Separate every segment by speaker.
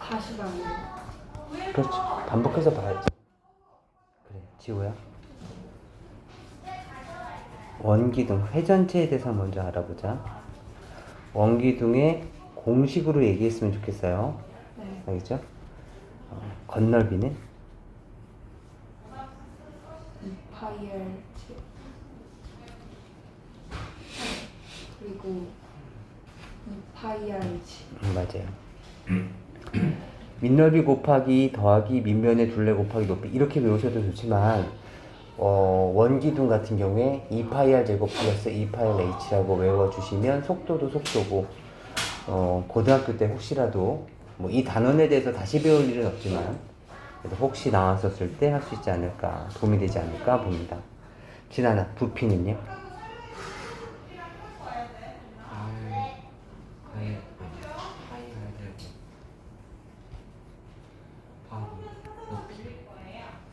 Speaker 1: 다시 가는 거.
Speaker 2: 그렇죠. 반복해서 봐야지. 그래, 지호야. 원기둥, 회전체에 대해서 먼저 알아보자. 원기둥의 공식으로 얘기했으면 좋겠어요.
Speaker 1: 네.
Speaker 2: 알겠죠? 건널비는
Speaker 1: 2파이알제 그리고 2파이알제.
Speaker 2: 맞아요. 민넓이 곱하기 더하기 밑면의 둘레 곱하기 높이 이렇게 외우셔도 좋지만 원기둥 같은 경우에 2파이알 제곱 플러스 2파이알 h라고 외워주시면 속도도 속도고 고등학교 때 혹시라도 뭐 이 단원에 대해서 다시 배울 일은 없지만 그래도 혹시 나왔었을 때 할 수 있지 않을까, 도움이 되지 않을까 봅니다. 진아나, 부피는요?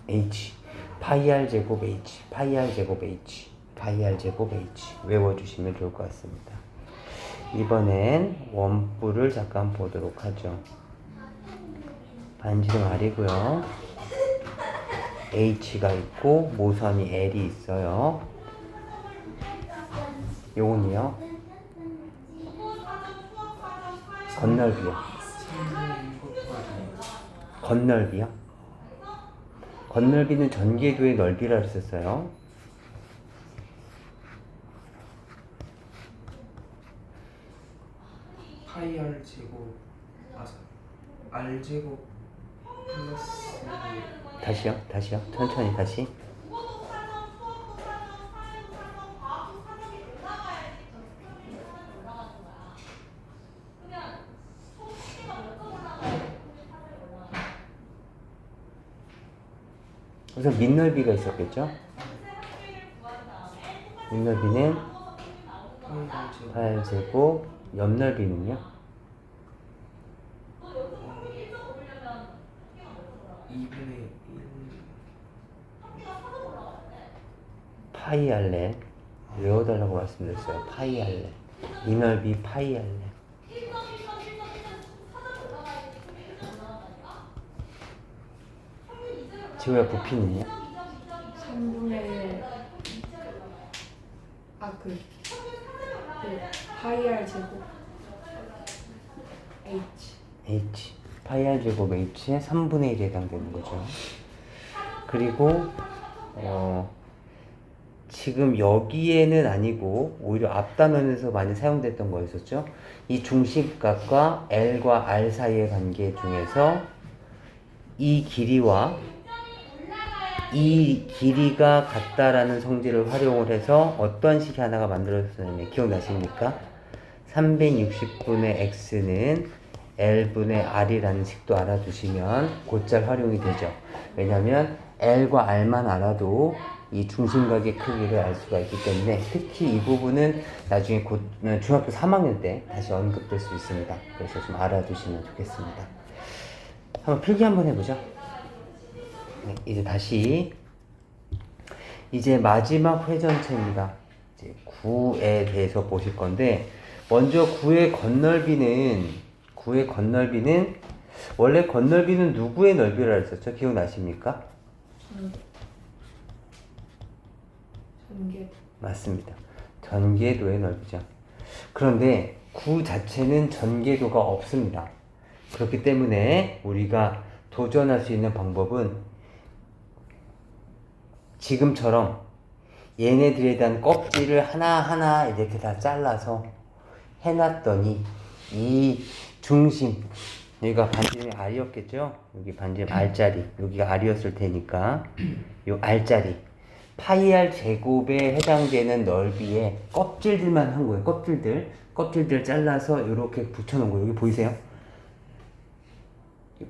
Speaker 2: h 파이 r 제곱 h 파이 r 제곱 h 파이 r 제곱 h 외워주시면 좋을 것 같습니다. 이번엔 원뿔을 잠깐 보도록 하죠. 반지름 r이고요. h가 있고 모선이 l이 있어요. 요건이요. 건널비요. 건널비요. 건널비는 전개도의 넓이라 했었어요.
Speaker 3: 파이 r 제곱 r 제곱 플러스
Speaker 2: 다시요. 천천히 다시. 우선 밑넓이가 있었겠죠? 밑넓이는
Speaker 3: 파이 r 제곱
Speaker 2: 8제곱, 옆넓이는요?
Speaker 3: 2분의 1
Speaker 2: 파이 알렌 외워달라고 말씀드렸어요. 파이 알렌 이 넓이 파이 알렌. 지호야, 부피는요?
Speaker 1: 3분의 1 파이알 제곱
Speaker 2: h 파이 r 제곱 h의 3분의 1에 해당되는 거죠. 그리고 지금 여기에는 아니고 오히려 앞단원에서 많이 사용됐던 거였었죠. 이 중심각과 L과 R 사이의 관계 중에서 이 길이와 이 길이가 같다라는 성질을 활용을 해서 어떤 식이 하나가 만들어졌었냐면 기억나십니까? 360분의 x는 L분의 R이라는 식도 알아두시면 곧잘 활용이 되죠. 왜냐하면 L과 R만 알아도 이 중심각의 크기를 알 수가 있기 때문에 특히 이 부분은 나중에 중학교 3학년 때 다시 언급될 수 있습니다. 그래서 좀 알아두시면 좋겠습니다. 한번 필기 한번 해보죠. 네, 이제 다시 이제 마지막 회전체입니다. 이제 9에 대해서 보실 건데 먼저 9의 건널비는 원래 건널비는 누구의 넓이라 했었죠? 기억나십니까?
Speaker 1: 전개.
Speaker 2: 맞습니다. 전개도의 넓이죠. 그런데 9 자체는 전개도가 없습니다. 그렇기 때문에 우리가 도전할 수 있는 방법은 지금처럼 얘네들에 대한 껍질을 하나하나 이렇게 다 잘라서 해놨더니 이 중심, 여기가 반지름이 R이었겠죠? 여기 반지름 R자리, 여기가 R이었을 테니까 요 R자리 파이 R 제곱에 해당되는 넓이의 껍질들만 한 거예요. 껍질들 잘라서 이렇게 붙여놓은 거예요. 여기 보이세요?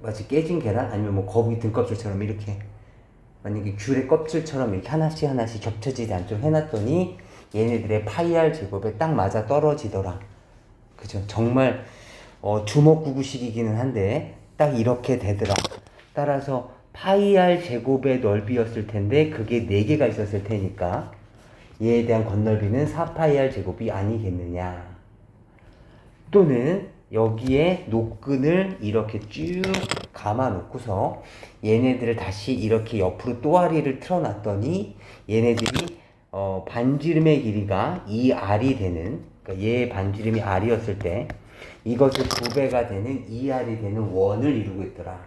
Speaker 2: 마치 깨진 계란 아니면 뭐 거북이 등껍질처럼 이렇게 만약에 귤의 껍질처럼 이렇게 하나씩 겹쳐지지 않도록 해놨더니 얘네들의 파이 R 제곱에 딱 맞아 떨어지더라. 그죠? 정말 주먹구구식이기는 한데 딱 이렇게 되더라. 따라서 파이 R 제곱의 넓이였을 텐데 그게 4개가 있었을 테니까 얘에 대한 건널비는 4파이 R 제곱이 아니겠느냐. 또는 여기에 노끈을 이렇게 쭉 감아 놓고서 얘네들을 다시 이렇게 옆으로 또아리를 틀어놨더니 얘네들이 반지름의 길이가 2r이 되는, 그러니까 얘 반지름이 r이었을 때 이것을 9배가 되는 2r이 되는 원을 이루고 있더라.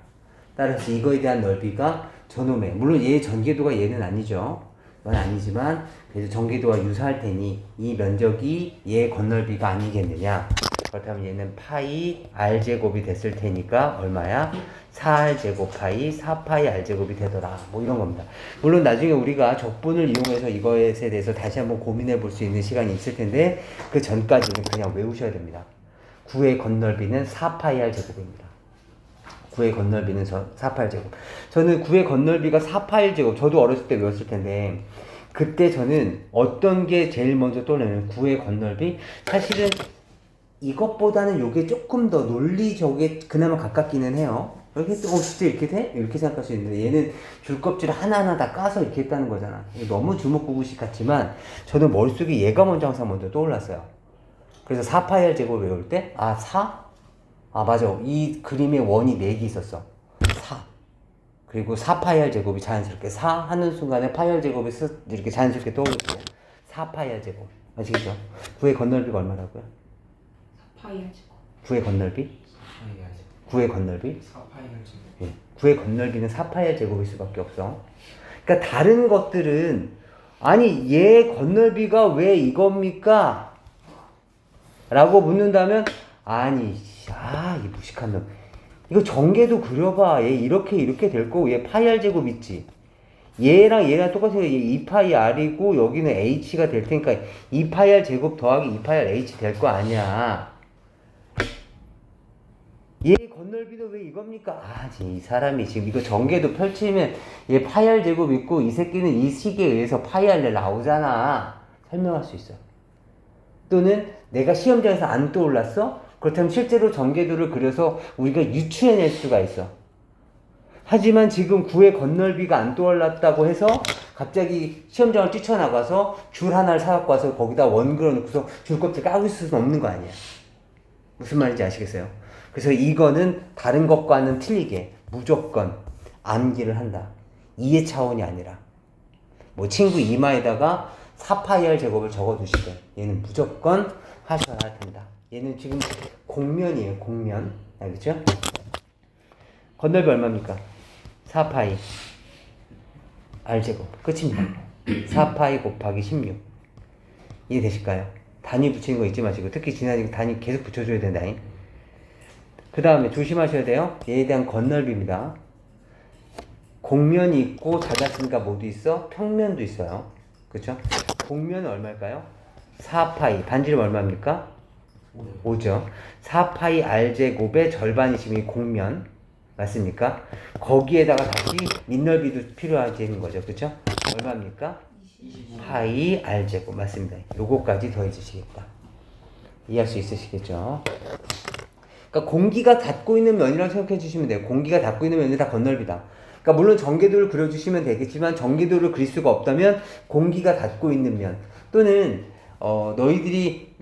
Speaker 2: 따라서 이거에 대한 넓이가 저놈의, 물론 얘 전개도가 얘는 아니죠. 이건 아니지만 그래도 전개도와 유사할 테니 이 면적이 얘 건널비가 아니겠느냐. 그렇다면 얘는 파이 r제곱이 됐을 테니까 얼마야? 4r제곱 파이 4파이 r제곱이 되더라. 뭐 이런 겁니다. 물론 나중에 우리가 적분을 이용해서 이거에 대해서 다시 한번 고민해 볼 수 있는 시간이 있을 텐데 그 전까지는 그냥 외우셔야 됩니다. 9의 건널비는 4파이 r제곱입니다. 9의 건널비는 4파이 r제곱. 저는 9의 건널비가 4파이 r제곱, 저도 어렸을 때 외웠을 텐데 그때 저는 어떤 게 제일 먼저 떠오르냐면 9의 건널비, 사실은 이것보다는 요게 조금 더 논리적에 그나마 가깝기는 해요. 이렇게 진짜 이렇게 돼? 이렇게 생각할 수 있는데 얘는 줄껍질 하나하나 다 까서 이렇게 했다는 거잖아. 너무 주먹구구식 같지만 저는 머릿속에 얘가 항상 먼저 떠올랐어요. 그래서 4파이 r제곱 외울 때 4? 맞아. 이 그림에 원이 4개 있었어. 4. 그리고 4파이 r제곱이 자연스럽게 4 하는 순간에 파이 r제곱이 이렇게 자연스럽게 떠오르고 4파이 r제곱. 아시겠죠? 9의 건널비가 얼마라고요?
Speaker 1: 4파이 r제곱.
Speaker 2: 9의 건널비? 9의 건널비?
Speaker 3: 4파이 r제곱.
Speaker 2: 예. 9의 건널비는 4파이 r제곱일 수밖에 없어. 그러니까 다른 것들은 아니 얘 건널비가 왜 이겁니까? 라고 묻는다면 아니 이 무식한 놈, 이거 전개도 그려봐. 얘 이렇게 될 거고 얘 파이 r제곱 있지. 얘랑 똑같아요. 얘 2파이 r이고 여기는 h가 될 테니까 2파이 r 제곱 더하기 2파이 r h 될 거 아니야. 얘 건널비도 왜 이겁니까? 이 사람이 지금 이거 전개도 펼치면 얘 파이 r 제곱 있고 이 새끼는 이 식에 의해서 파이 r 나오잖아. 설명할 수 있어. 또는 내가 시험장에서 안 떠올랐어? 그렇다면 실제로 전개도를 그려서 우리가 유추해낼 수가 있어. 하지만 지금 9의 건널비가 안 떠올랐다고 해서 갑자기 시험장을 뛰쳐나가서 줄 하나를 사갖고 와서 거기다 원 그려놓고서 줄껍질 까고 있을 수는 없는 거 아니야. 무슨 말인지 아시겠어요? 그래서 이거는 다른 것과는 틀리게 무조건 암기를 한다. 이해 차원이 아니라 뭐 친구 이마에다가 4파이 r 제곱을 적어두시되 얘는 무조건 하셔야 된다. 얘는 지금 공면이에요. 공면. 알겠죠? 건널비 얼마입니까? 4파이 r제곱. 끝입니다. 4파이 곱하기 16. 이해되실까요? 단위 붙이는 거 잊지 마시고, 특히 지난해 단위 계속 붙여줘야 된다. 그 다음에 조심하셔야 돼요. 얘에 대한 건널비입니다. 공면이 있고 잦았으니까 뭐도 있어? 평면도 있어요. 그쵸? 공면은 얼마일까요? 4파이. 반지름 얼마입니까? 5죠. 4파이 r제곱의 절반이시면 공면. 맞습니까? 거기에다가 다시 밑넓이도 필요하다는 거죠. 그쵸? 얼마입니까?
Speaker 3: 25.
Speaker 2: 파이 r제곱. 맞습니다. 요거까지 더해 주시겠다. 이해할 수 있으시겠죠? 그러니까 공기가 닿고 있는 면이라고 생각해 주시면 돼요. 공기가 닿고 있는 면이 다 건널비다. 그러니까 물론 전개도를 그려주시면 되겠지만 전개도를 그릴 수가 없다면 공기가 닿고 있는 면, 또는 너희들이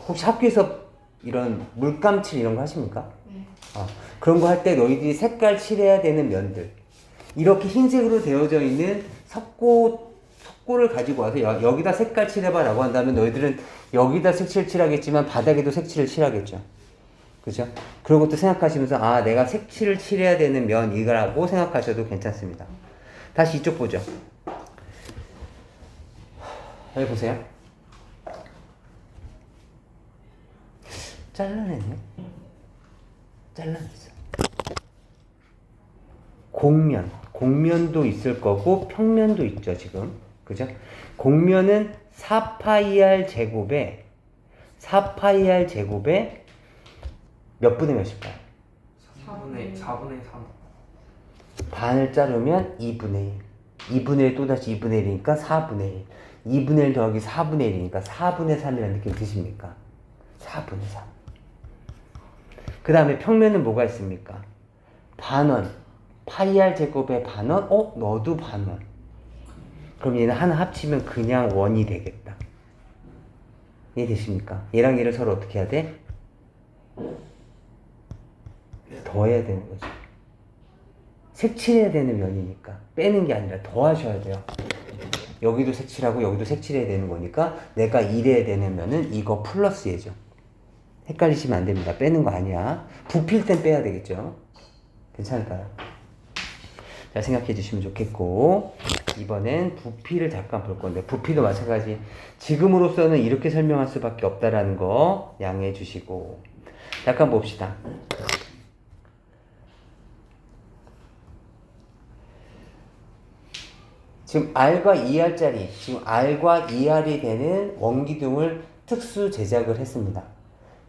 Speaker 2: 혹시 학교에서 이런 물감칠 이런 거 하십니까?
Speaker 1: 네.
Speaker 2: 그런 거 할 때 너희들이 색깔 칠해야 되는 면들, 이렇게 흰색으로 되어져 있는 석고를 가지고 와서 여기다 색깔 칠해봐 라고 한다면 너희들은 여기다 색칠 칠하겠지만 바닥에도 색칠을 칠하겠죠. 그죠? 그런 것도 생각하시면서 내가 색칠을 칠해야 되는 면 이거라고 생각하셔도 괜찮습니다. 다시 이쪽 보죠. 여기 보세요. 잘라냈네. 잘라냈어. 공면도 있을 거고 평면도 있죠 지금. 그죠? 공면은 4파이 r 제곱에 몇 분의 몇일까요?
Speaker 3: 4분의 3.
Speaker 2: 반을 자르면 2분의 1. 2분의 1 또다시 2분의 1이니까 4분의 1. 2분의 1 더하기 4분의 1이니까 4분의 3이라는 느낌 드십니까? 4분의 3. 그 다음에 평면은 뭐가 있습니까? 반원. 파이 r 제곱의 반원? 너도 반원. 그럼 얘는 하나 합치면 그냥 원이 되겠다. 이해되십니까? 얘랑 얘를 서로 어떻게 해야 돼? 더해야 되는 거죠. 색칠해야 되는 면이니까 빼는 게 아니라 더하셔야 돼요. 여기도 색칠하고 여기도 색칠해야 되는 거니까 내가 이래야 되는 면은 이거 플러스 얘죠. 헷갈리시면 안 됩니다. 빼는 거 아니야. 부필 땐 빼야 되겠죠. 괜찮을까요? 자, 생각해 주시면 좋겠고, 이번엔 부피를 잠깐 볼 건데, 부피도 마찬가지. 지금으로서는 이렇게 설명할 수밖에 없다라는 거 양해해 주시고, 잠깐 봅시다. 지금 R과 2R짜리, 지금 R과 2R이 되는 원기둥을 특수 제작을 했습니다.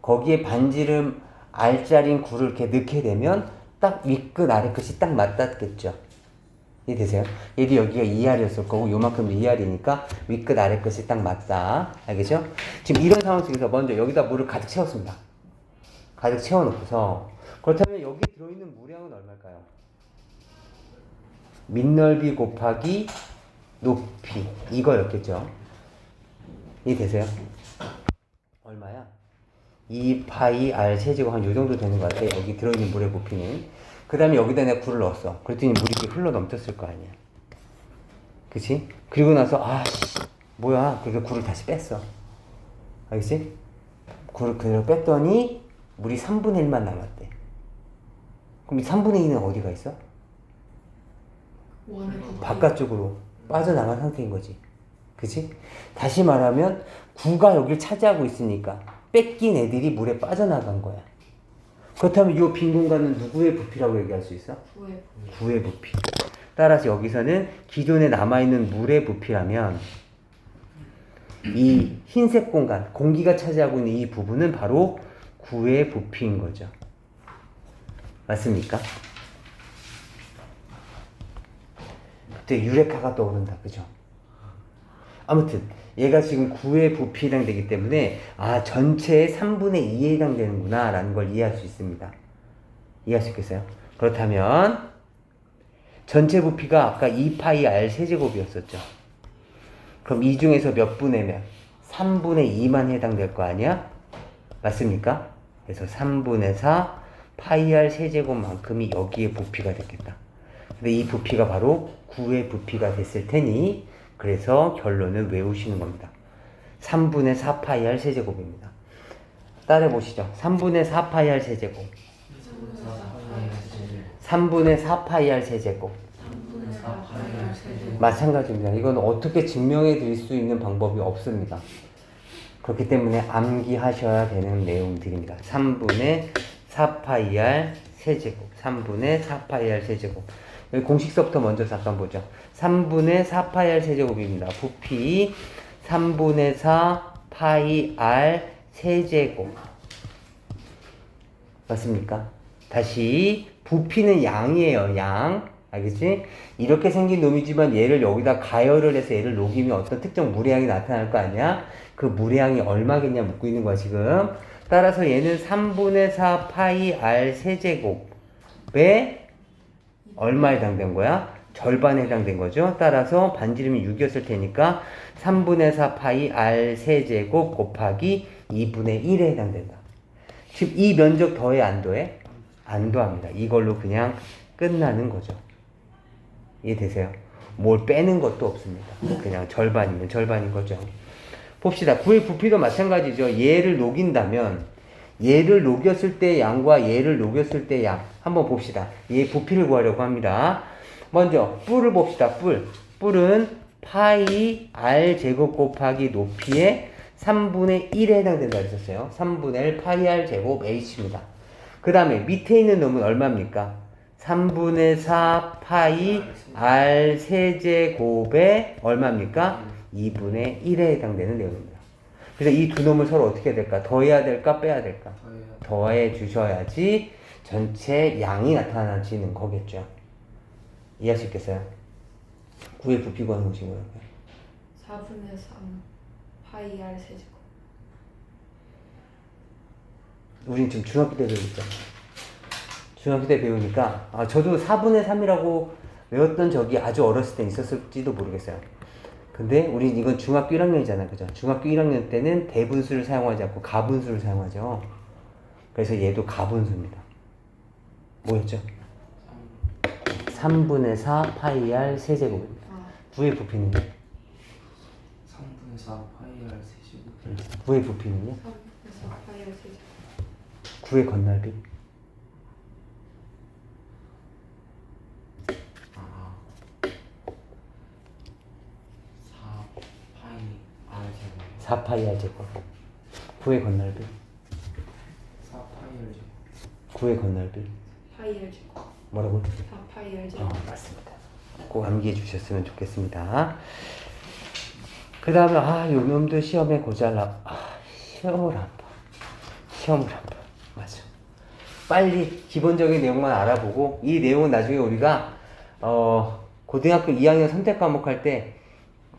Speaker 2: 거기에 반지름 R짜리인 굴을 이렇게 넣게 되면 딱 윗끝 아래끝이 딱 맞닿겠죠. 이해되세요? 얘도 여기가 2R이었을 거고 요만큼 2R이니까 윗끝 아래끝이 딱 맞다. 알겠죠? 지금 이런 상황 속에서 먼저 여기다 물을 가득 채웠습니다. 가득 채워놓고서 그렇다면 여기 들어있는 물량은 얼마일까요? 밑넓이 곱하기 높이 이거였겠죠. 이해되세요? 얼마야? 2파이 R 세제곱 한 요정도 되는 것 같아. 여기 들어있는 물의 부피는. 그 다음에 여기다 내가 굴을 넣었어. 그랬더니 물이 이렇게 흘러 넘쳤을 거 아니야. 그치? 그리고 나서 뭐야. 그래서 굴을 다시 뺐어. 알겠지? 굴을 그대로 뺐더니 물이 3분의 1만 남았대. 그럼 이 3분의 2는 어디가 있어?
Speaker 1: 원의 부피.
Speaker 2: 바깥쪽으로 빠져나간 상태인 거지. 그치? 다시 말하면 9가 여기를 차지하고 있으니까 뺏긴 애들이 물에 빠져나간 거야. 그렇다면 이 빈 공간은 누구의 부피라고 얘기할 수 있어? 9의 부피. 따라서 여기서는 기존에 남아있는 물의 부피라면 이 흰색 공간, 공기가 차지하고 있는 이 부분은 바로 9의 부피인 거죠. 맞습니까? 그때 유레카가 떠오른다. 그죠? 아무튼 얘가 지금 9의 부피에 해당되기 때문에 전체의 3분의 2에 해당되는구나 라는 걸 이해할 수 있습니다. 이해할 수 있겠어요? 그렇다면 전체 부피가 아까 2파이 R 세제곱이었었죠. 그럼 이 중에서 몇 분의 몇? 3분의 2만 해당될 거 아니야? 맞습니까? 그래서 3분의 4 파이 R 세제곱만큼이 여기에 부피가 됐겠다. 근데 이 부피가 바로 9의 부피가 됐을 테니 그래서 결론을 외우시는 겁니다. 3분의 4파이 R 세제곱입니다. 따라해 보시죠. 3분의 4파이 R 세제곱. 3분의 4파이 R 세제곱. 마찬가지입니다. 이건 어떻게 증명해 드릴 수 있는 방법이 없습니다. 그렇기 때문에 암기하셔야 되는 내용들입니다. 3분의 4파이 R 세제곱. 3분의 4파이 R 세제곱. 여기 공식서부터 먼저 잠깐 보죠. 3분의 4파이 R 세제곱입니다. 부피 3분의 4 파이 R 세제곱. 맞습니까? 다시 부피는 양이에요. 양. 알겠지? 이렇게 생긴 놈이지만 얘를 여기다 가열을 해서 얘를 녹이면 어떤 특정 물의 양이 나타날 거 아니야? 그 물의 양이 얼마겠냐 묻고 있는 거야 지금. 따라서 얘는 3분의 4 파이 R 세제곱에 얼마에 해당된 거야? 절반에 해당된 거죠. 따라서 반지름이 6이었을 테니까 3분의 4 파이 R 세제곱 곱하기 2분의 1에 해당된다. 즉 이 면적 더해 안 더해? 안 더합니다. 이걸로 그냥 끝나는 거죠. 이해되세요? 뭘 빼는 것도 없습니다. 그냥 절반이면 절반인 거죠. 봅시다. 9의 부피도 마찬가지죠. 얘를 녹인다면 얘를 녹였을 때 양과 얘를 녹였을 때 양 한번 봅시다. 얘 부피를 구하려고 합니다. 먼저 뿔을 봅시다. 뿔은 파이 R 제곱 곱하기 높이의 3분의 1에 해당된다 했었어요. 3분의 1 파이 R 제곱 H입니다. 그 다음에 밑에 있는 놈은 얼마입니까? 3분의 4 파이 R 세제곱에 얼마입니까? 2분의 1에 해당되는 내용입니다. 그래서 이 두 놈을 서로 어떻게 해야 될까? 더해야 될까? 빼야 될까? 더해 주셔야지 전체 양이 나타나지는 거겠죠. 이해할 수 있겠어요? 9의 부피 구하는 것인 거예요.
Speaker 1: 4분의 3 파이 R 세제곱.
Speaker 2: 우린 지금 중학교 때 배우잖아. 중학교 때 배우니까 저도 4분의 3이라고 외웠던 적이 아주 어렸을 때 있었을지도 모르겠어요. 근데 우리 이건 중학교 1학년이잖아. 그죠? 중학교 1학년 때는 대분수를 사용하지 않고 가분수를 사용하죠. 그래서 얘도 가분수입니다. 뭐였죠? 3분의 4 파이 r 세제곱입니다.
Speaker 1: 아,
Speaker 2: 9의 부피는요?
Speaker 3: 3분의 4 파이 r 세제곱.
Speaker 2: 9의 부피는요?
Speaker 1: 3에서 파이 r 세제곱.
Speaker 2: 9의 건널비?
Speaker 3: 아. 4 파이 r 제곱.
Speaker 2: 4 파이 r 제곱. 9의 건널비?
Speaker 3: 4 파이 r 제곱.
Speaker 2: 9의 건널비?
Speaker 1: 파이 r 제곱.
Speaker 2: 뭐라고요?
Speaker 1: 4 파이 r 제곱.
Speaker 2: 맞습니다. 꼭 암기해 주셨으면 좋겠습니다. 그 다음에 요 놈도 시험에 고잘라. 시험을 안 봐. 시험을 안 봐. 맞아. 빨리 기본적인 내용만 알아보고 이 내용은 나중에 우리가 고등학교 2학년 선택 과목 할 때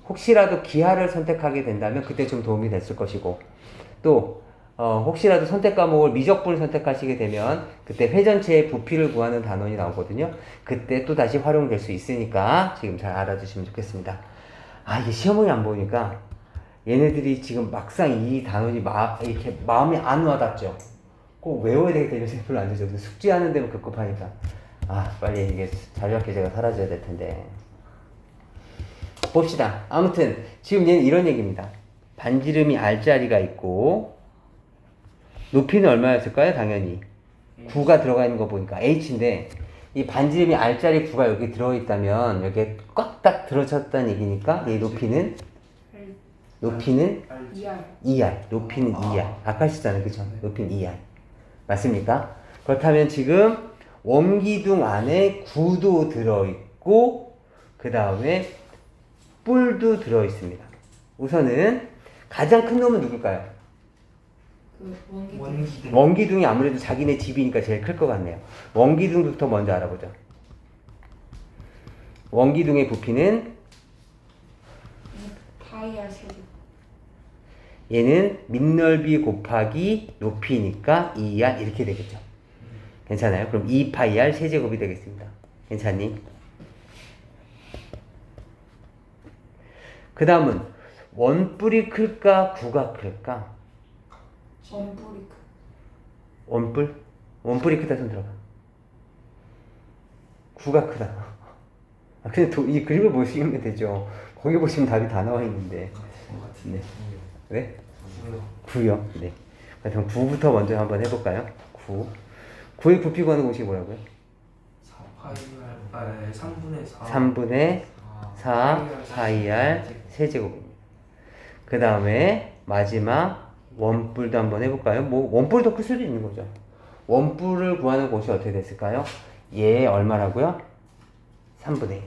Speaker 2: 혹시라도 기하를 선택하게 된다면 그때 좀 도움이 됐을 것이고 또 혹시라도 선택 과목을 미적분을 선택하시게 되면 그때 회전체의 부피를 구하는 단원이 나오거든요. 그때 또 다시 활용될 수 있으니까 지금 잘 알아두시면 좋겠습니다. 이게 시험을 안 보니까 얘네들이 지금 막상 이 단원이 이렇게 마음이 안 와닿죠. 꼭 외워야 되겠다 이런 생각 별로 안 들죠. 숙제하는 데만 급급하니까 빨리 이게 자유학 계제가 사라져야 될 텐데. 봅시다. 아무튼 지금 얘는 이런 얘기입니다. 반지름이 R자리가 있고 높이는 얼마였을까요? 당연히 9가 들어가 있는 거 보니까 H인데 이 반지름이 R자리 9가 여기 들어있다면 여기에 꽉 딱 들어쳤다는 얘기니까 얘 높이는
Speaker 1: ER.
Speaker 2: 2R. 높이는 2R. 아까 하셨잖아요. 그쵸? 높이는 2R. 맞습니까? 그렇다면 지금 원기둥 안에 9도 들어있고 그 다음에 뿔도 들어있습니다. 우선은 가장 큰 놈은 누굴까요?
Speaker 1: 그 원기둥.
Speaker 3: 원기둥.
Speaker 2: 원기둥이 아무래도 자기네 집이니까 제일 클 것 같네요. 원기둥부터 먼저 알아보죠. 원기둥의 부피는
Speaker 1: 파이 r 세제곱.
Speaker 2: 얘는 밑넓이 곱하기 높이니까 2R 이렇게 되겠죠. 괜찮아요? 그럼 2파이 r 세제곱이 되겠습니다. 괜찮니? 그 다음은 원뿔이 클까 9가 클까?
Speaker 1: 원뿔이 크.
Speaker 2: 원뿔? 원뿔이 크다 손 들어봐. 9가 크다. 그냥 이 그림을 보시면 되죠. 거기 보시면 답이 다 나와 있는데. 네. 왜? 9요. 네. 그럼 9부터 먼저 한번 해볼까요? 9. 9의 부피 구하는 공식이 뭐라고요?
Speaker 3: 4 파이 r 3분의 4
Speaker 2: 3분의 4 파이 r 세제곱입니다. 그 다음에 마지막 원뿔도 한번 해볼까요? 원뿔도 클 수도 있는 거죠. 원뿔을 구하는 곳이 어떻게 됐을까요? 얘 얼마라고요? 3분의 1.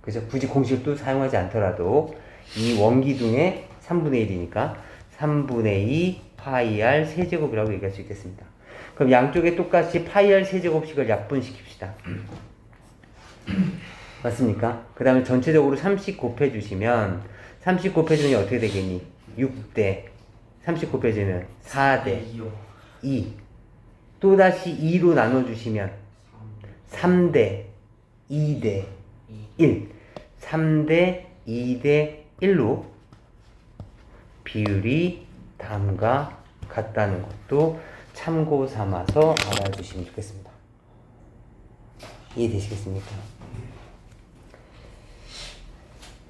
Speaker 2: 그죠? 굳이 공식을 또 사용하지 않더라도 이 원기둥의 3분의 1이니까 3분의 2 파이 r 세제곱이라고 얘기할 수 있겠습니다. 그럼 양쪽에 똑같이 파이 r 세제곱식을 약분시킵시다. 맞습니까? 그 다음에 전체적으로 30 곱해주시면 30 곱해주면 어떻게 되겠니? 6대 30 곱해주면 4대 2 또다시 2로 나눠주시면 3대 2대 1 3대 2대 1로 비율이 다음과 같다는 것도 참고 삼아서 알아주시면 좋겠습니다. 이해되시겠습니까?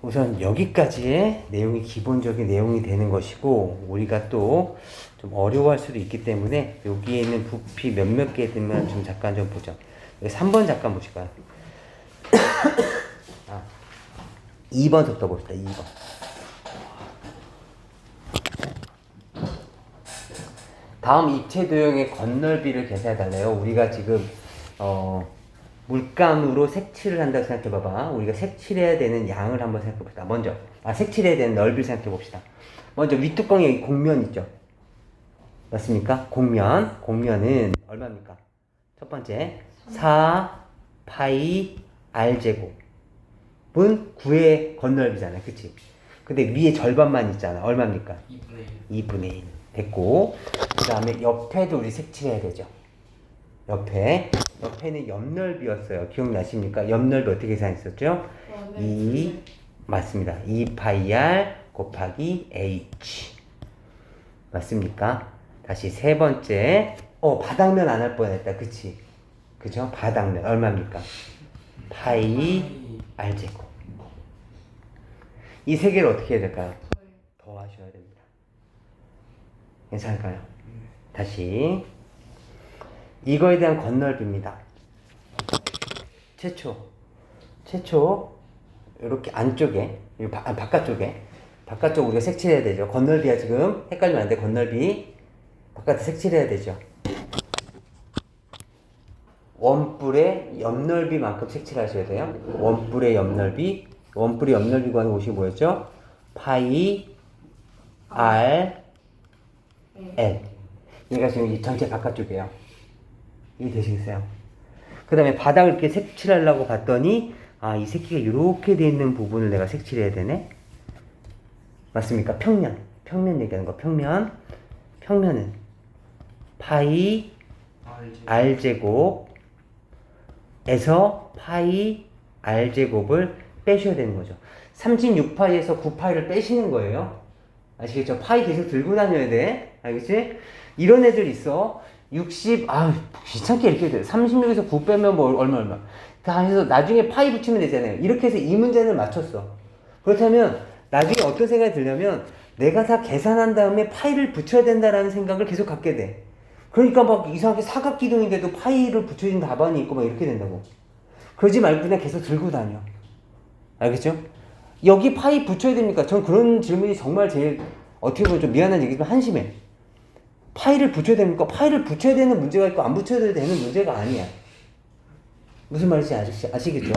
Speaker 2: 우선 여기까지의 내용이 기본적인 내용이 되는 것이고 우리가 또 좀 어려워할 수도 있기 때문에 여기에 있는 부피 몇몇 개 되면 좀 잠깐 좀 보죠. 여기 3번 잠깐 보실까요? 2번부터 봅시다. 2번. 다음 입체 도형의 건널비를 계산해달래요. 우리가 지금 물감으로 색칠을 한다고 생각해봐봐. 우리가 색칠해야 되는 양을 한번 생각해봅시다. 먼저 색칠해야 되는 넓이를 생각해봅시다. 먼저 윗뚜껑에 여기 곡면 있죠? 맞습니까? 곡면은 얼마입니까? 첫 번째 4 파이 r 제곱은 9의 건널비잖아. 그치? 근데 위에 절반만 있잖아. 얼마입니까? 2분의 1 됐고 그 다음에 옆에도 우리 색칠해야 되죠. 옆에는 옆넓이였어요. 기억나십니까? 옆넓이 어떻게 계산했었죠? 2 맞습니다. 2파이 r 곱하기 h. 맞습니까? 다시 세 번째. 바닥면 안 할 뻔했다. 그치? 그죠? 바닥면 얼마입니까? 파이 r 제곱. 이 세 개를 어떻게 해야 될까요? 더 하셔야 됩니다. 괜찮을까요? 다시 이거에 대한 건널비입니다. 최초 이렇게 안쪽에 바깥쪽 우리가 색칠해야 되죠. 건널비야 지금 헷갈리면 안 돼. 건널비 바깥에 색칠해야 되죠. 원뿔의 옆넓이만큼 색칠하셔야 돼요. 원뿔의 옆넓이 구하는 곳이 뭐였죠? 파이 r l. 얘가 지금 이 전체 바깥쪽이에요. 이해 되시겠어요? 그 다음에 바닥을 이렇게 색칠하려고 봤더니 이 새끼가 이렇게 돼 있는 부분을 내가 색칠해야 되네. 맞습니까? 평면 얘기하는 거. 평면은 파이 r 제곱에서 파이 r 제곱을 빼셔야 되는 거죠. 36파이에서 9파이를 빼시는 거예요. 아시겠죠? 파이 계속 들고 다녀야 돼. 알겠지? 이런 애들 있어. 60, 귀찮게 이렇게 돼. 36에서 9 빼면 뭐 얼마. 다 해서 나중에 파이 붙이면 되잖아요. 이렇게 해서 이 문제는 맞췄어. 그렇다면 나중에 어떤 생각이 들냐면 내가 다 계산한 다음에 파이를 붙여야 된다라는 생각을 계속 갖게 돼. 그러니까 막 이상하게 사각기둥인데도 파이를 붙여진 답안이 있고 막 이렇게 된다고. 그러지 말고 그냥 계속 들고 다녀. 알겠죠? 여기 파이 붙여야 됩니까? 전 그런 질문이 정말 제일 어떻게 보면 좀 미안한 얘기지만 한심해. 파이를 붙여야 됩니까? 파이를 붙여야 되는 문제가 있고 안 붙여야 되는 문제가 아니야. 무슨 말인지 아시겠죠?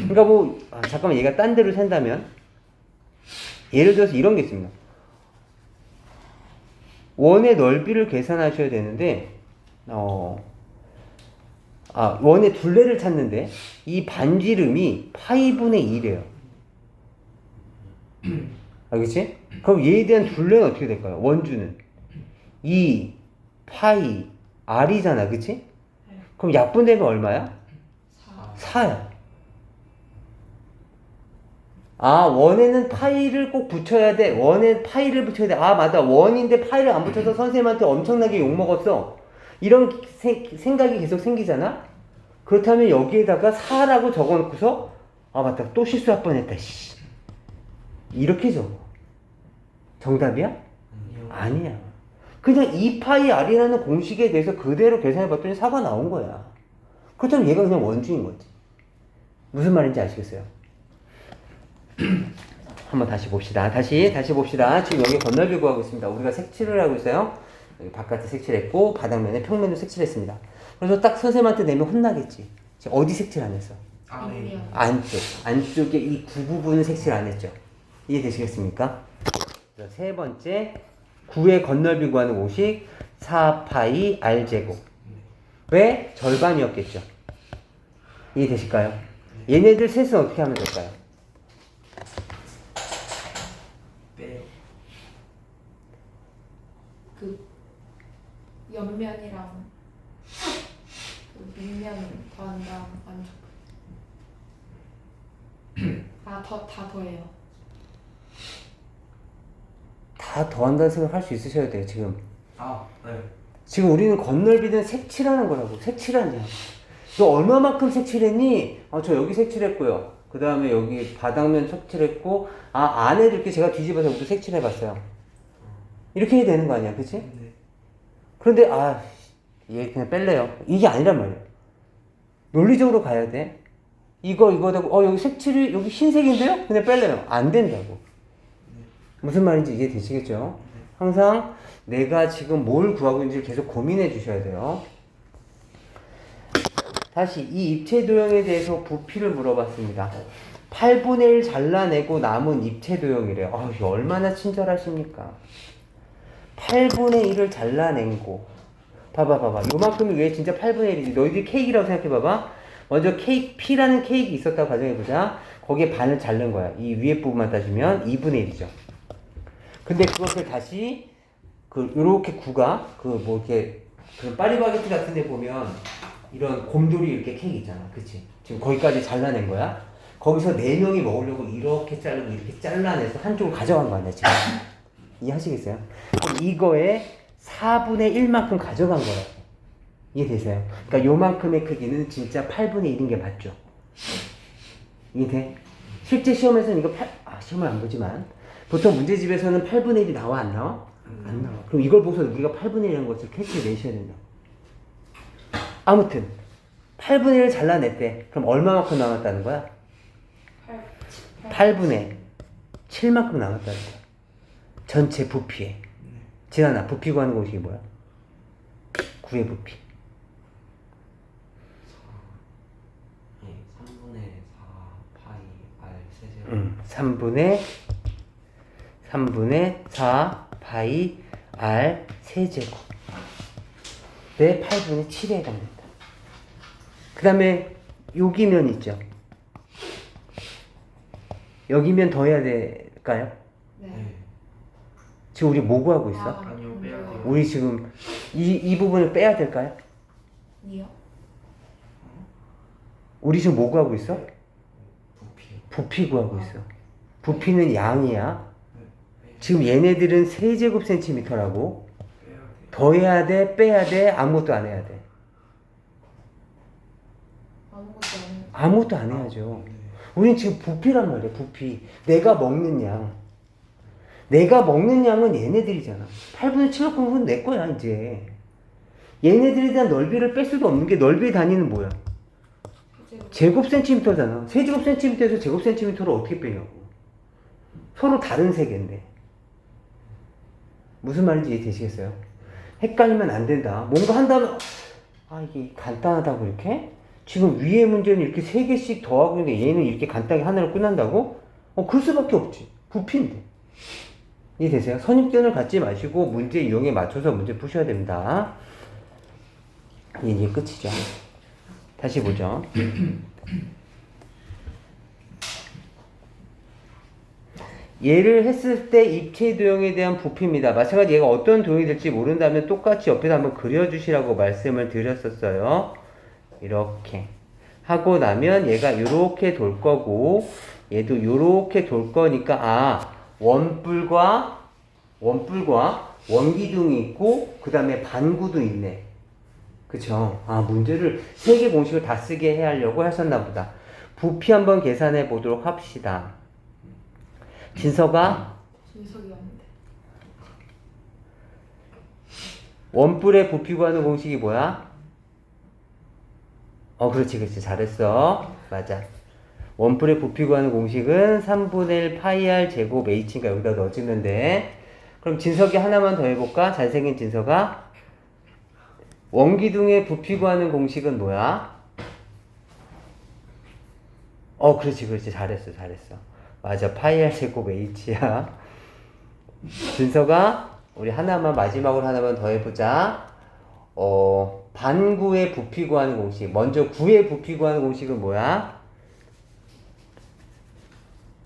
Speaker 2: 그러니까 잠깐만 얘가 딴 데로 샌다면 예를 들어서 이런 게 있습니다. 원의 넓이를 계산하셔야 되는데 원의 둘레를 찾는데 이 반지름이 파이분의 1이에요. 알겠지? 그럼 얘에 대한 둘레는 어떻게 될까요? 원주는 2 파이 r이잖아. 그치? 그럼 약분되면 얼마야? 4야. 원에는 파이를 꼭 붙여야 돼. 원에 파이를 붙여야 돼. 맞아. 원인데 파이를 안 붙여서 선생님한테 엄청나게 욕먹었어. 이런 생각이 계속 생기잖아? 그렇다면 여기에다가 4라고 적어놓고서 맞다. 또 실수할 뻔했다. 씨. 이렇게 적어. 정답이야? 아니야. 그냥 2파이 r이라는 공식에 대해서 그대로 계산해봤더니 4가 나온 거야. 그렇다면 얘가 그냥 원주인 거지. 무슨 말인지 아시겠어요? 한번 다시 봅시다. 다시 봅시다. 지금 여기 건널비 구하고 있습니다. 우리가 색칠을 하고 있어요. 여기 바깥에 색칠했고 바닥면에 평면을 색칠했습니다. 그래서 딱 선생님한테 내면 혼나겠지. 지금 어디 색칠 안 했어? 안쪽에 이 구 부분은 색칠 안 했죠. 이해되시겠습니까? 세 번째 9의 건널비 구하는 공식 4파이 r 제곱. 왜? 절반이었겠죠. 이해되실까요? 얘네들 셋은 어떻게 하면 될까요?
Speaker 3: 빼요.
Speaker 1: 그 옆면이랑 그 밑면 더한 다음 안쪽. 다 더해요.
Speaker 2: 다 더한다는 생각 할 수 있으셔야 돼요. 지금
Speaker 3: 네.
Speaker 2: 지금 우리는 건널비는 색칠하는 거라고. 색칠하냐. 너 얼마만큼 색칠했니? 저 여기 색칠했고요. 그 다음에 여기 바닥면 색칠했고 안에도 이렇게 제가 뒤집어서 여기도 색칠해봤어요. 이렇게 해야 되는 거 아니야. 그치?
Speaker 3: 네.
Speaker 2: 그런데 얘 그냥 뺄래요. 이게 아니란 말이야. 논리적으로 가야 돼. 이거다고 여기 색칠이 여기 흰색인데요? 그냥 뺄래요. 안 된다고. 무슨 말인지 이해되시겠죠? 항상 내가 지금 뭘 구하고 있는지를 계속 고민해 주셔야 돼요. 다시 이 입체 도형에 대해서 부피를 물어봤습니다. 8분의 1 잘라내고 남은 입체 도형이래요. 얼마나 친절하십니까? 8분의 1을 잘라낸 거. 봐봐. 요만큼이 왜 진짜 8분의 1이지? 너희들이 케이크라고 생각해봐봐. 먼저 P라는 케이크 있었다고 가정해보자. 거기에 반을 자른 거야. 이 위에 부분만 따지면 2분의 1이죠. 근데 그것을 다시 요렇게 구가 이렇게 파리바게뜨 같은 데 보면 이런 곰돌이 이렇게 케이크 있잖아. 그치? 지금 거기까지 잘라낸 거야. 거기서 4명이 먹으려고 이렇게 자르고 이렇게 잘라내서 한쪽을 가져간 거 아니야 지금. 이해하시겠어요? 그럼 이거에 4분의 1만큼 가져간 거예요. 이해되세요? 그러니까 요만큼의 크기는 진짜 8분의 1인 게 맞죠? 이해돼? 실제 시험에서는 이거 시험을 안 보지만 보통 문제집에서는 8분의 1이 나와 안 나와? 안 나와. 그럼 이걸 보고서 우리가 8분의 1이라는 것을 캐치를 내셔야 된다. 아무튼 8분의 1을 잘라냈대. 그럼 얼마만큼 남았다는 거야? 8분의 7만큼 남았다는 거야. 전체 부피에. 지난아, 부피 구하는 공식이 뭐야? 9의 부피.
Speaker 3: 3분의 4 파이 R 세제곱.
Speaker 2: 3분의 4 파이 R 세제곱. 내 8분의 7에 해당된다. 그 다음에 여기면 있죠. 여기면 더 해야 될까요?
Speaker 1: 네.
Speaker 2: 지금 우리 뭐 구하고 있어?
Speaker 3: 아니요, 빼야 돼요.
Speaker 2: 우리 지금 이 부분을 빼야 될까요?
Speaker 1: 니요?
Speaker 2: 우리 지금 뭐 구하고 있어?
Speaker 3: 부피.
Speaker 2: 부피 구하고 있어. 부피는 양이야. 지금 얘네들은 세제곱 센티미터라고.
Speaker 3: 빼야 돼.
Speaker 2: 더 해야 돼, 빼야 돼, 아무것도 안 해야 돼.
Speaker 1: 아무것도 안 해요.
Speaker 2: 아무것도 안 해야죠.
Speaker 3: 네.
Speaker 2: 우린 지금 부피란 말이야, 부피. 내가 먹는 양. 내가 먹는 양은 얘네들이잖아. 8분의 7만큼은 내 거야, 이제. 얘네들에 대한 넓이를 뺄 수도 없는 게 넓이의 단위는 뭐야? 제곱 센티미터잖아. 세제곱 센티미터에서 제곱 센티미터를 어떻게 빼냐고. 서로 다른 세계인데. 무슨 말인지 이해되시겠어요? 헷갈리면 안 된다. 뭔가 한다면, 이게 간단하다고 이렇게? 지금 위에 문제는 이렇게 3개씩 더하고 있는데 얘는 이렇게 간단하게 하나로 끝난다고? 그럴 수밖에 없지. 부피인데. 이해되세요? 선입견을 갖지 마시고 문제 유형에 맞춰서 문제 푸셔야 됩니다. 이게 끝이죠. 다시 보죠. 얘를 했을 때 입체 도형에 대한 부피입니다. 마찬가지 얘가 어떤 도형이 될지 모른다면 똑같이 옆에서 한번 그려주시라고 말씀을 드렸었어요. 이렇게 하고 나면 얘가 이렇게 돌 거고 얘도 이렇게 돌 거니까 원뿔과 원기둥이 있고 그 다음에 반구도 있네. 그쵸? 문제를 3개 공식을 다 쓰게 하려고 하셨나 보다. 부피 한번 계산해 보도록 합시다. 진서가
Speaker 1: 진석이 없는데.
Speaker 2: 원뿔의 부피 구하는 공식이 뭐야? 그렇지. 잘했어. 맞아. 원뿔의 부피 구하는 공식은 3분의 1 파이 r 제곱 h니까 여기다 넣어주면 돼. 그럼 진석이 하나만 더 해볼까? 잘생긴 진서가 원기둥의 부피 구하는 공식은 뭐야? 그렇지. 잘했어. 맞아. 파이 r 제곱 h야. 진서가 우리 마지막으로 하나만 더 해보자. 반구의 부피 구하는 공식. 먼저 구의 부피 구하는 공식은 뭐야?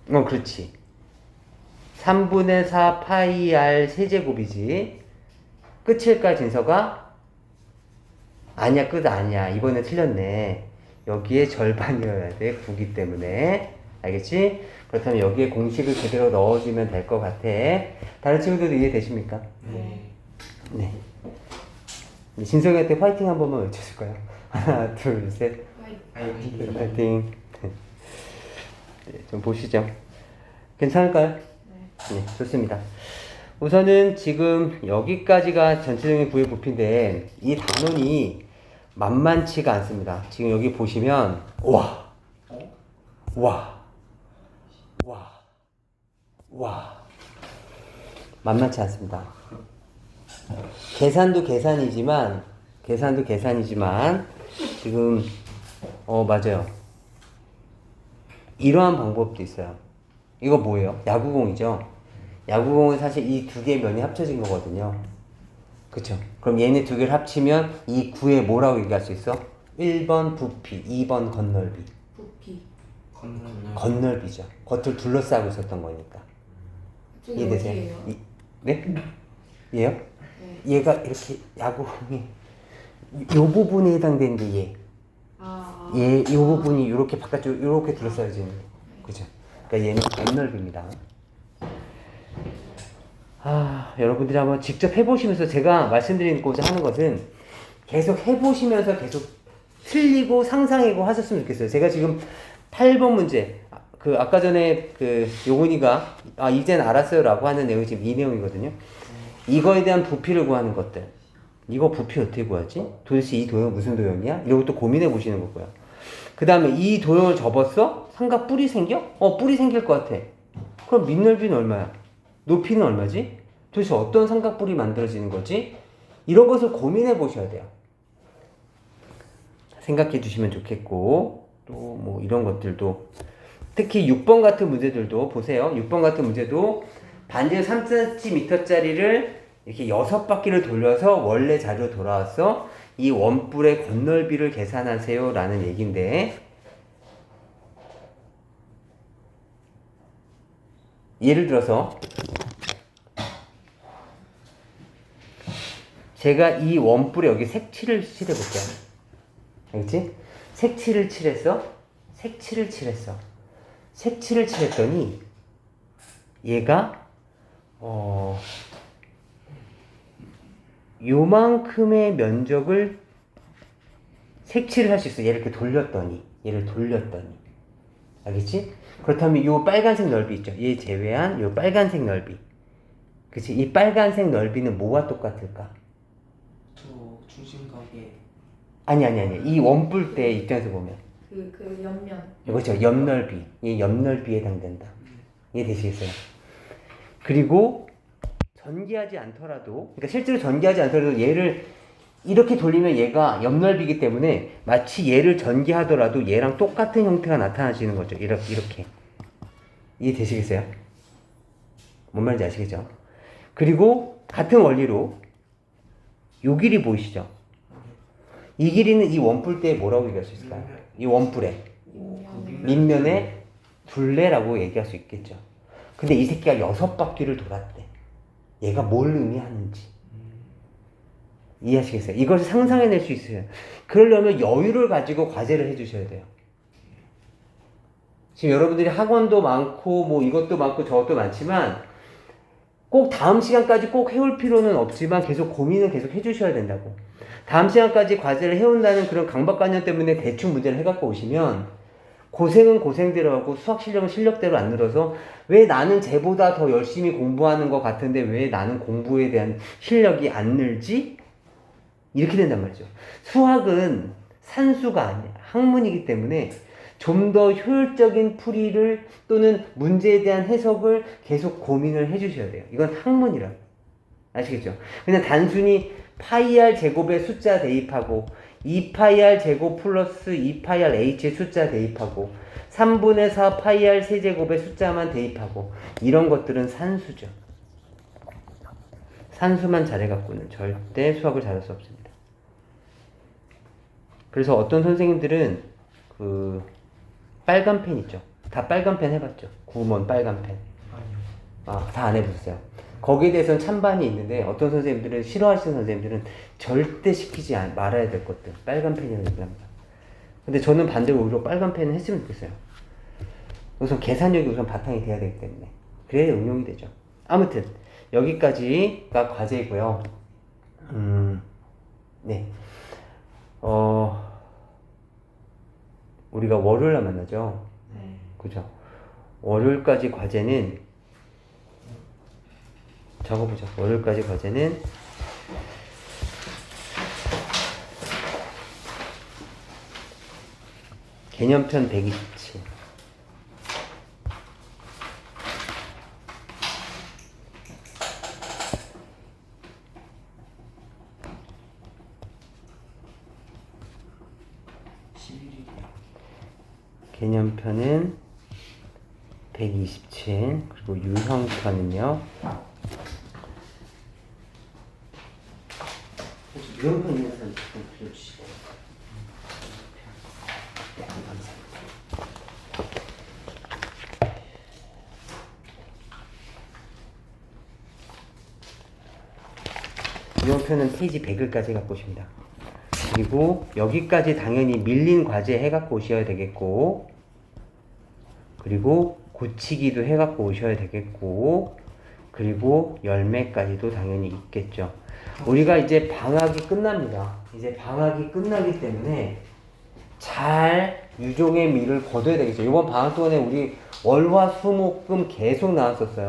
Speaker 2: 그렇지. 3분의 4 파이 r 세제곱이지. 끝일까, 진서가? 아니야, 끝 아니야. 이번에 틀렸네. 여기에 절반이어야 돼. 9기 때문에. 알겠지? 그렇다면 여기에 공식을 그대로 넣어주면 될 것 같아. 다른 친구들도 이해되십니까?
Speaker 3: 네.
Speaker 2: 네. 진석이한테 화이팅 한 번만 외쳐줄까요? 하나, 둘, 셋.
Speaker 3: 파이팅.
Speaker 2: 화이팅. 네, 좀 보시죠. 괜찮을까요? 네, 좋습니다. 우선은 지금 여기까지가 전체적인 구의 부피인데 이 단원이 만만치가 않습니다. 지금 여기 보시면 만만치 않습니다. 계산도 계산이지만 지금 맞아요. 이러한 방법도 있어요. 이거 뭐예요? 야구공이죠. 야구공은 사실 이 2개의 면이 합쳐진 거거든요. 그쵸? 그럼 얘네 2개를 합치면 이 구의 뭐라고 얘기할 수 있어? 1번 부피, 2번 건널비.
Speaker 1: 부피.
Speaker 2: 건널비죠. 겉을 둘러싸고 있었던 거니까.
Speaker 1: 저기
Speaker 2: 이해되세요?
Speaker 1: 어디예요?
Speaker 2: 네? 얘요?
Speaker 1: 네.
Speaker 2: 얘가 이렇게 야구공이 요 부분에 해당되는 게 얘. 이 부분이 이렇게 바깥쪽 이렇게 둘러싸여지는 거. 그죠? 그러니까 얘는 겉넓입니다. 여러분들이 한번 직접 해보시면서 제가 말씀드리고자 하는 것은 계속 해보시면서 계속 틀리고 상상하고 하셨으면 좋겠어요. 제가 지금 8번 문제, 아까 전에 용훈이가, 이젠 알았어요 라고 하는 내용이 지금 이 내용이거든요. 이거에 대한 부피를 구하는 것들. 이거 부피 어떻게 구하지? 도대체 이 도형 무슨 도형이야? 이런 것도 고민해 보시는 거고요. 그 다음에 이 도형을 접었어? 삼각 뿔이 생겨? 뿔이 생길 것 같아. 그럼 밑넓이는 얼마야? 높이는 얼마지? 도대체 어떤 삼각뿔이 만들어지는 거지? 이런 것을 고민해 보셔야 돼요. 생각해 주시면 좋겠고, 또 뭐 이런 것들도, 특히 6번 같은 문제들도 보세요. 6번 같은 문제도 반지름 3cm짜리를 이렇게 6바퀴를 돌려서 원래 자리로 돌아와서 이 원뿔의 겉넓이를 계산하세요 라는 얘기인데, 예를 들어서 제가 이 원뿔에 여기 색칠을 칠해볼게요. 알겠지? 색칠을 칠했어. 색칠을 칠했더니 얘가 요만큼의 면적을 색칠을 할 수 있어. 얘를 이렇게 돌렸더니. 알겠지? 그렇다면 요 빨간색 넓이 있죠. 얘 제외한 요 빨간색 넓이. 그치? 이 빨간색 넓이는 뭐와 똑같을까?
Speaker 3: 중심각에.
Speaker 2: 아니. 이 원뿔대 입장에서 보면.
Speaker 1: 그 옆면.
Speaker 2: 그렇죠. 옆넓이. 이 옆넓이에 해당된다. 이해되시겠어요? 그리고 전개하지 않더라도, 그러니까 실제로 전개하지 않더라도 얘를 이렇게 돌리면 얘가 옆넓이기 때문에 마치 얘를 전개하더라도 얘랑 똑같은 형태가 나타나시는 거죠. 이렇게. 이해되시겠어요? 뭔 말인지 아시겠죠? 그리고 같은 원리로 요 길이 보이시죠? 이 길이는 이 원뿔대에 뭐라고 얘기할 수 있을까요? 이 원뿔에 밑면의 둘레라고 얘기할 수 있겠죠. 근데 이 새끼가 6바퀴를 돌았대. 얘가 뭘 의미하는지 이해하시겠어요? 이것을 상상해낼 수 있어요. 그러려면 여유를 가지고 과제를 해주셔야 돼요. 지금 여러분들이 학원도 많고 뭐 이것도 많고 저것도 많지만 꼭 다음 시간까지 꼭 해올 필요는 없지만 계속 고민은 계속 해주셔야 된다고. 다음 시간까지 과제를 해온다는 그런 강박관념 때문에 대충 문제를 해갖고 오시면 고생은 고생대로 하고 수학 실력은 실력대로 안 늘어서 왜 나는 쟤보다 더 열심히 공부하는 것 같은데 왜 나는 공부에 대한 실력이 안 늘지? 이렇게 된단 말이죠. 수학은 산수가 아니야. 학문이기 때문에 좀 더 효율적인 풀이를 또는 문제에 대한 해석을 계속 고민을 해주셔야 돼요. 이건 학문이라고. 아시겠죠? 그냥 단순히 파이 r 제곱의 숫자 대입하고 2파이 r 제곱 플러스 2파이 r h의 숫자 대입하고 3분의 4 파이 r 세제곱의 숫자만 대입하고 이런 것들은 산수죠. 산수만 잘해갖고는 절대 수학을 잘할 수 없습니다. 그래서 어떤 선생님들은 빨간 펜 있죠. 다 빨간 펜 해봤죠. 9번 빨간 펜.
Speaker 3: 아니요.
Speaker 2: 다 안 해보셨어요. 거기에 대해서는 찬반이 있는데 어떤 선생님들은 싫어하시는 선생님들은 절대 시키지 말아야 될 것들 빨간 펜이라고 얘기합니다. 근데 저는 반대로 오히려 빨간 펜을 했으면 좋겠어요. 우선 계산력이 우선 바탕이 돼야 되기 때문에 그래야 응용이 되죠. 아무튼 여기까지가 과제이고요. 네. 우리가 월요일날 만나죠.
Speaker 1: 네.
Speaker 2: 그죠? 월요일까지 과제는 적어보자. 월요일까지 과제는 개념편 127 개념편은 127 그리고 유형편은요 유형편 있는 사람 좀 빌려주시고 네, 감사합니다. 유형편은 페이지 100일까지 갖고 오십니다. 그리고 여기까지 당연히 밀린 과제 해갖고 오셔야 되겠고, 그리고 고치기도 해갖고 오셔야 되겠고, 그리고 열매까지도 당연히 있겠죠. 우리가 이제 방학이 끝납니다. 이제 방학이 끝나기 때문에 잘 유종의 미를 거둬야 되겠죠. 이번 방학 동안에 우리 월화수목금 계속 나왔었어요.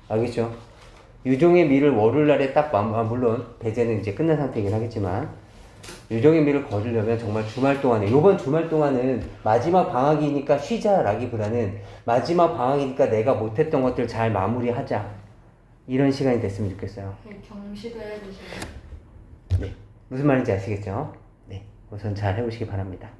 Speaker 2: 알겠죠? 유종의 미를 월요일날에 딱 물론 배제는 이제 끝난 상태이긴 하겠지만 유종의 미를 거두려면 정말 주말 동안에, 요번 주말 동안은 마지막 방학이니까 쉬자라기보다는 마지막 방학이니까 내가 못했던 것들 잘 마무리하자, 이런 시간이 됐으면 좋겠어요.
Speaker 1: 경시도 해주세요.
Speaker 2: 네, 무슨 말인지 아시겠죠? 네, 우선 잘 해보시기 바랍니다.